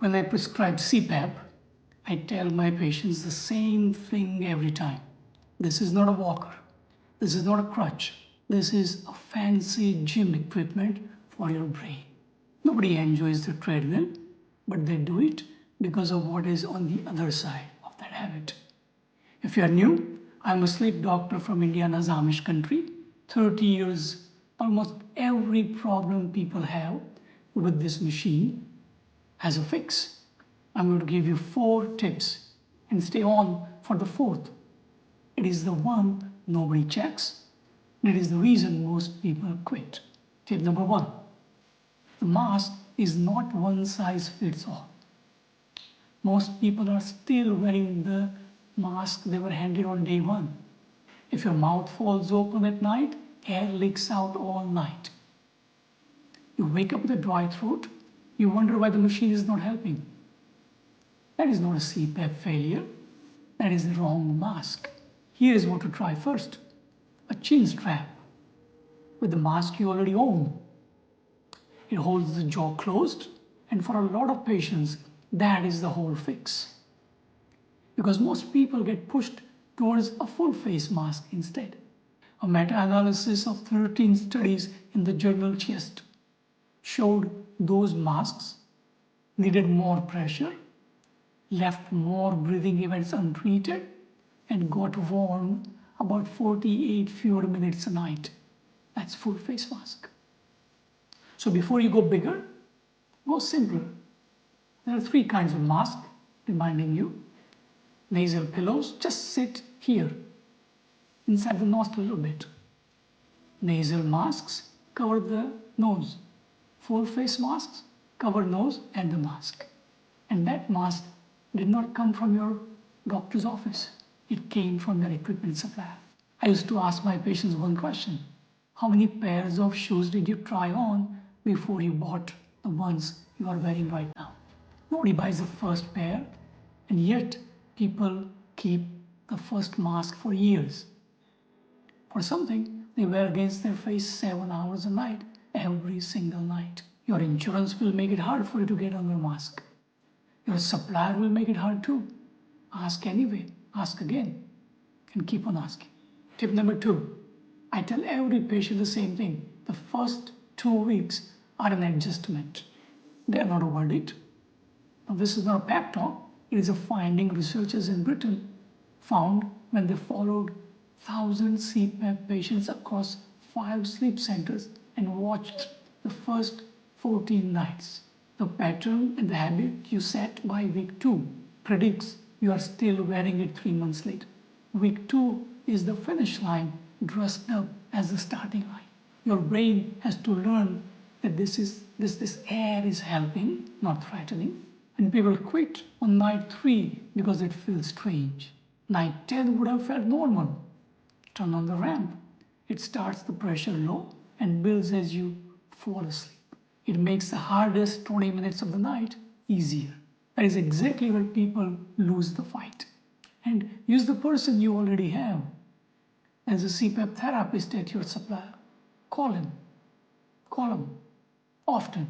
When I prescribe CPAP, I tell my patients the same thing every time. This is not a walker. This is not a crutch. This is a fancy gym equipment for your brain. Nobody enjoys the treadmill, but they do it because of what is on the other side of that habit. If you are new, I'm a sleep doctor from Indiana's Amish country. 30 years, almost every problem people have with this machine has a fix. I'm going to give you 4 tips and stay on for the 4th. It is the one nobody checks. It is the reason most people quit. Tip number 1. The mask is not one size fits all. Most people are still wearing the mask they were handed on day 1. If your mouth falls open at night, air leaks out all night. You wake up with a dry throat, you wonder why the machine is not helping. That is not a CPAP failure. That is the wrong mask. Here is what to try first. A chin strap with the mask you already own. It holds the jaw closed, and for a lot of patients, that is the whole fix. Because most people get pushed towards a full face mask instead. A meta-analysis of 13 studies in the journal Chest showed those masks needed more pressure, left more breathing events untreated, and got warm about 48 fewer minutes a night. That's full face mask. So before you go bigger, go simpler. There are 3 kinds of masks, reminding you. Nasal pillows just sit here, inside the nostril a little bit. Nasal masks cover the nose. Full face masks cover nose and the mask. And that mask did not come from your doctor's office. It came from your equipment supplier. I used to ask my patients one question. How many pairs of shoes did you try on before you bought the ones you are wearing right now? Nobody buys the first pair, and yet people keep the first mask for years. For something they wear against their face 7 hours a night, every single night. Your insurance will make it hard for you to get another mask. Your supplier will make it hard too. Ask anyway, ask again, and keep on asking. Tip number 2. I tell every patient the same thing. The first 2 weeks are an adjustment. They are not a verdict. Now, this is not a pep talk. It is a finding researchers in Britain found when they followed 1,000 CPAP patients across 5 sleep centers and watched the first 14 nights. The pattern and the habit you set by week 2 predicts you are still wearing it 3 months later. Week 2 is the finish line dressed up as the starting line. Your brain has to learn that this air is helping, not threatening. And people quit on night 3 because it feels strange. Night 10 would have felt normal. Turn on the ramp. It starts the pressure low and builds as you fall asleep. It makes the hardest 20 minutes of the night easier. That is exactly where people lose the fight. And use the person you already have as a CPAP therapist at your supplier. Call him. Call him often.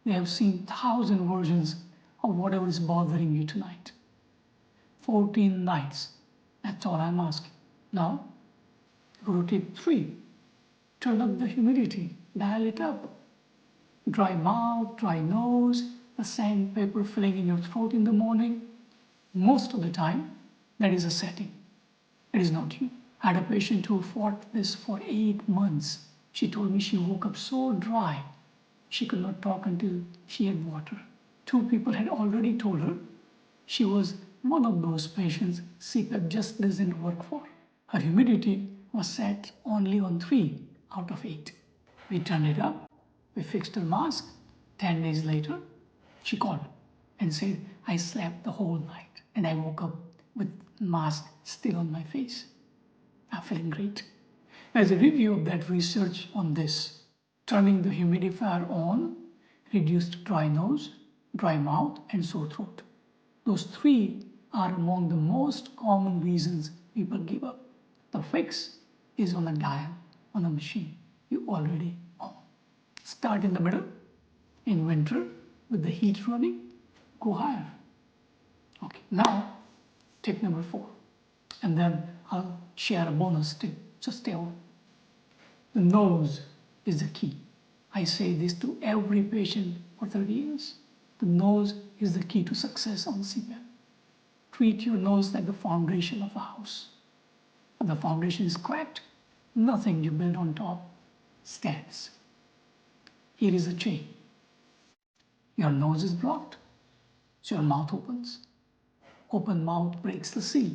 They have seen 1,000 versions of whatever is bothering you tonight. 14 nights. That's all I'm asking. Now, go to tip 3. Turn up the humidity. Dial it up. Dry mouth, dry nose, the sandpaper filling in your throat in the morning. Most of the time, that is a setting. It is not you. I had a patient who fought this for 8 months. She told me she woke up so dry, she could not talk until she had water. 2 people had already told her she was one of those patients CPAP just doesn't work for. Her humidity was set only on 3 out of 8. We turned it up. We fixed her mask. 10 days later, she called and said, I slept the whole night and I woke up with mask still on my face. I'm feeling great. As a review of that research on this, turning the humidifier on reduced dry nose, dry mouth, and sore throat. Those 3 are among the most common reasons people give up. The fix is on a dial, on a machine you already own. Start in the middle. In winter, with the heat running, go higher. Okay, now tip number 4. And then I'll share a bonus tip. Just stay on. The nose is the key. I say this to every patient for 30 years. The nose is the key to success on CPAP. Treat your nose like the foundation of a house. When the foundation is cracked, nothing you build on top stands. Here is the chain. Your nose is blocked, so your mouth opens. Open mouth breaks the seal.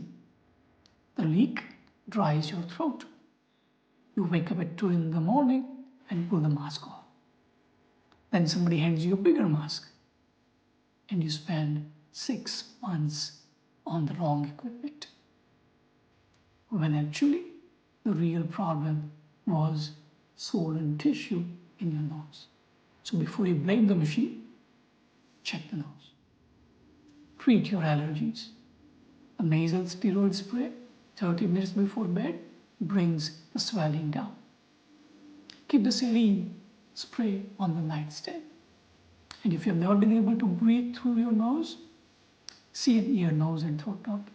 The leak dries your throat. You wake up at 2 in the morning and pull the mask off. Then somebody hands you a bigger mask and you spend 6 months on the wrong equipment. When actually the real problem was swollen tissue in your nose. So before you blame the machine, check the nose. Treat your allergies. A nasal steroid spray 30 minutes before bed brings the swelling down. Keep the saline spray on the nightstand. And if you've never been able to breathe through your nose, see an ear, nose and throat doctor.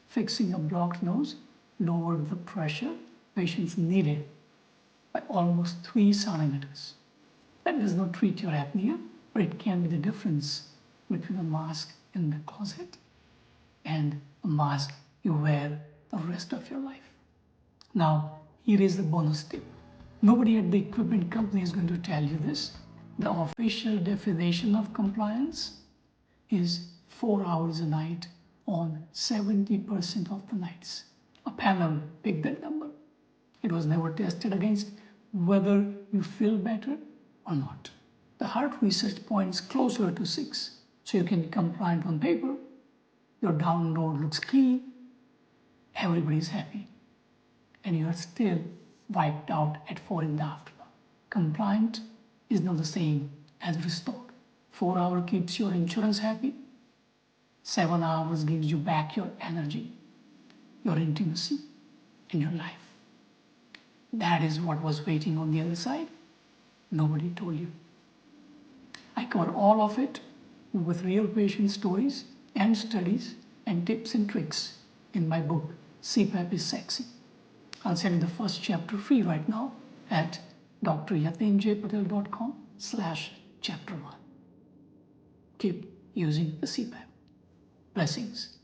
Fixing a blocked nose lowered the pressure patients needed by almost 3 centimeters. That does not treat your apnea, but it can be the difference between a mask in the closet and a mask you wear the rest of your life. Now, here is the bonus tip. Nobody at the equipment company is going to tell you this. The official definition of compliance is 4 hours a night on 70% of the nights. A panel picked that number. It was never tested against whether you feel better or not. The heart research points closer to 6, so you can be compliant on paper. Your download looks clean. Everybody's happy. And you are still wiped out at 4 in the afternoon. Compliant is not the same as restored. 4 hours keeps your insurance happy. 7 hours gives you back your energy, your intimacy, and your life. That is what was waiting on the other side. Nobody told you. I cover all of it with real patient stories and studies and tips and tricks in my book, CPAP is Sexy. I'll send you the first chapter free right now at dryatinjpatel.com/chapter 1. Keep using the CPAP. Blessings.